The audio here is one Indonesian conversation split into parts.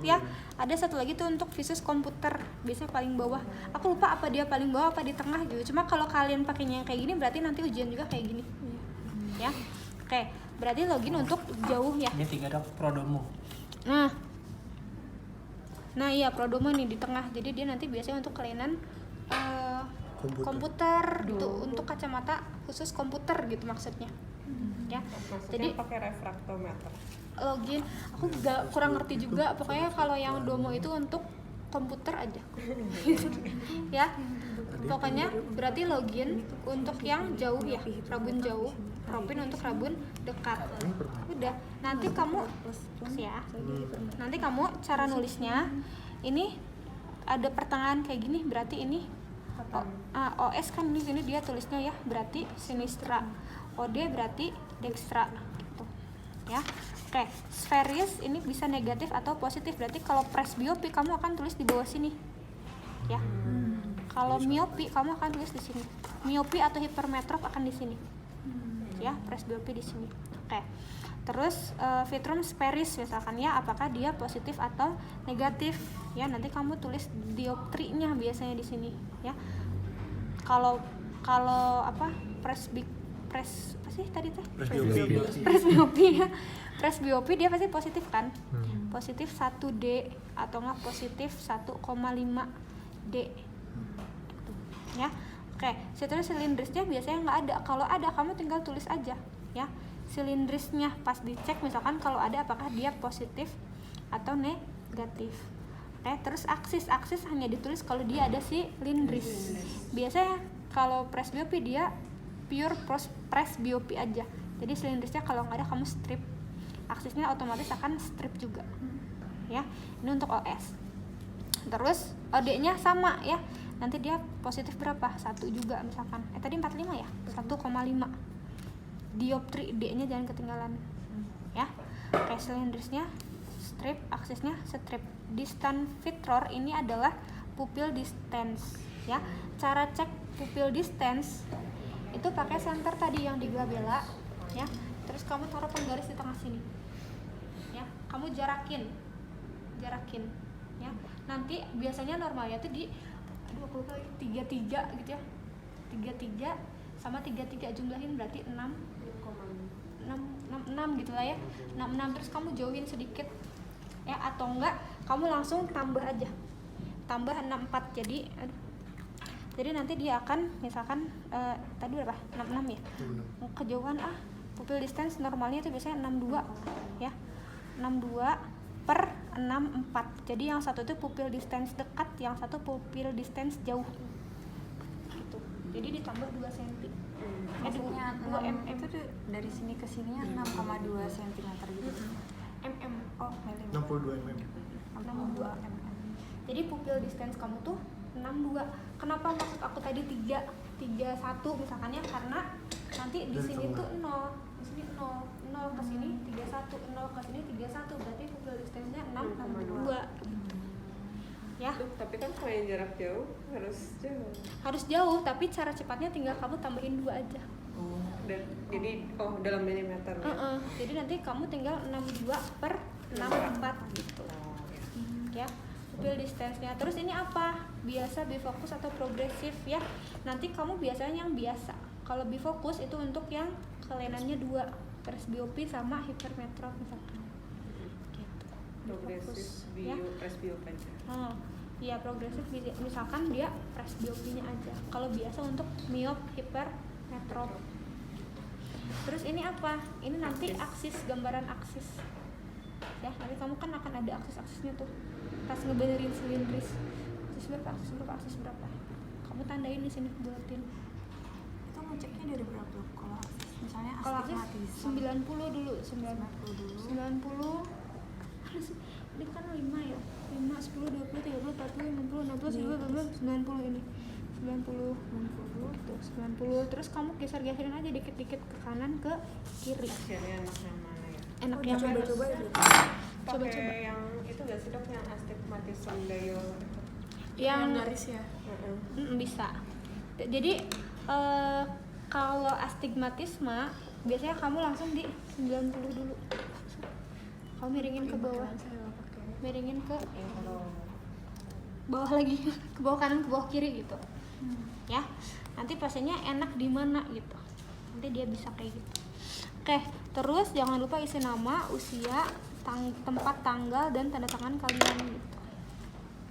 Ya, ada satu lagi tuh untuk visus komputer, biasanya paling bawah. Aku lupa apa dia paling bawah apa di tengah gitu. Cuma kalau kalian pakainya yang kayak gini berarti nanti ujian juga kayak gini. Ya. Oke, berarti login untuk jauh ya. Ini 3 dok, Prodomo. Nah iya Prodomo nih di tengah. Jadi dia nanti biasanya untuk kelainan komputer gitu, untuk kacamata khusus komputer gitu maksudnya. Ya. Jadi pakai refraktometer. Login, aku kurang ngerti juga. Pokoknya kalau yang Domo itu untuk komputer aja. Ya. Pokoknya berarti login untuk yang jauh ya, rabun jauh, propin untuk rabun dekat. Udah, nanti kamu ya. Nanti kamu cara nulisnya ini ada pertengahan kayak gini, berarti ini OS kan di sini dia tulisnya ya, berarti sinistra. OD berarti dextra gitu. Ya. Oke, spheris ini bisa negatif atau positif. Berarti kalau presbiopi kamu akan tulis di bawah sini. Ya. Kalau miopi kamu akan tulis di sini. Miopi atau hipermetrop akan di sini. Ya, presbiopi di sini. Oke. Terus vitrum spheris misalkan ya, apakah dia positif atau negatif? Ya, nanti kamu tulis dioptrinya biasanya di sini, ya. Kalau apa? Presbiopi ya. Presbiopi dia pasti positif kan? Positif 1D atau enggak positif 1,5 D. Ya. Oke, terus silindrisnya biasanya nggak ada. Kalau ada kamu tinggal tulis aja ya. Silindrisnya pas dicek misalkan kalau ada apakah dia positif atau negatif. Oke, terus aksis hanya ditulis kalau dia ada silindris. Biasanya kalau presbiopi dia pure presbiopi aja. Jadi silindrisnya kalau nggak ada kamu strip. Aksisnya otomatis akan strip juga. Ya. Ini untuk OS. Terus OD-nya sama ya. Nanti dia positif berapa? 1 juga misalkan. Tadi 45 ya? 1,5. Dioptri D-nya jangan ketinggalan. Ya. Oke, silindrisnya strip, aksisnya strip. Distance Vitror ini adalah pupil distance ya. Cara cek pupil distance itu pakai senter tadi yang di glabella ya. Terus kamu taruh penggaris di tengah sini. Ya, kamu jarakin ya. Nanti biasanya normalnya tuh di 33 gitu ya. 33 sama 33 jumlahin berarti 6 gitu lah ya. 66 terus kamu jauhin sedikit. Ya, atau enggak kamu langsung tambah aja. Tambah 64. Jadi nanti dia akan misalkan tadi berapa? 66 ya. Kejauhan pupil distance normalnya itu biasanya 62 ya. 62 per 64. Jadi yang satu itu pupil distance dekat, yang satu pupil distance jauh. Gitu. Jadi ditambah 2 cm. Maksudnya 2 mm itu dari sini ke sininya 6,2 cm gitu. Mm. Oh, 62 mm. 62 mm. Jadi pupil distance kamu tuh 62. Kenapa maksud aku tadi 31 misalkan ya, karena nanti di sini tuh 0, di sini 0 ke sini 31, 0 ke sini 31, berarti pupil distance-nya 6,2. Ya. Tapi kan kalau yang jarak jauh Harus jauh, tapi cara cepatnya tinggal kamu tambahin 2 aja. Jadi dalam milimeter. Jadi nanti kamu tinggal 62 per 64 gitu. Ya. Pupil distance-nya. Terus ini apa? Biasa, bifokus atau progresif ya. Nanti kamu biasanya yang biasa. Kalau bifokus itu untuk yang kelainannya 2, presbiopi sama hipermetrop misalkan. Gitu. Progresif presbiopi aja. Iya, progresif misalkan dia presbiopinya aja. Kalau biasa untuk miop, hipermetrop. Terus ini apa? Ini nanti aksis, gambaran aksis. Ya, nanti kamu kan akan ada aksis-aksisnya tuh. Pas ngebenerin silindris. Aksis berapa? Kamu tandain di sini, buatin. Itu ngeceknya dari berapa tuh kalau aksis? Misalnya Kalau aksis 90 dulu, 90. Ini kan 5 ya. 5, 10, 20, 30, 40, 50, 60, 70, 90 ini. 90 tuh, 90. Terus kamu geser-geserin aja dikit-dikit ke kanan ke kiri. Hasilnya enak yang mana ya? Enak yang coba ya. Coba. Yang itu nggak sih dok, yang astigmatism diol Yang garis ya. Bisa. Jadi kalau astigmatisme biasanya kamu langsung di 90 dulu. Kamu miringin ke bawah. miringin ke bawah lagi, ke bawah kanan, ke bawah kiri gitu. Ya, nanti pasiennya enak di mana gitu, nanti dia bisa kayak gitu. Oke, terus jangan lupa isi nama, usia, tempat, tanggal, dan tanda tangan kalian gitu.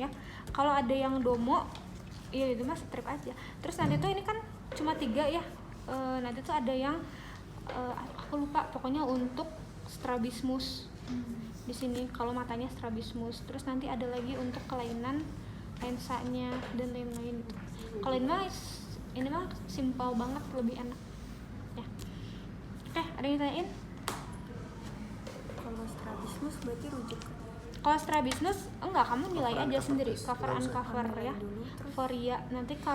Ya, kalau ada yang domo, ya itu mah strip aja. Terus nanti tuh ini kan cuma 3 ya. Nanti tuh ada yang aku lupa, pokoknya untuk strabismus. Di sini kalau matanya strabismus. Terus nanti ada lagi untuk kelainan lensanya dan lain-lain gitu. Kalau ini mah simpel banget, lebih enak. Ya. Oke, ada yang ditanyain? Kalau strabismus berarti rujuk ke Kalau strabismus enggak, kamu nilai aja sendiri, cover uncover ya. Foria nanti kalau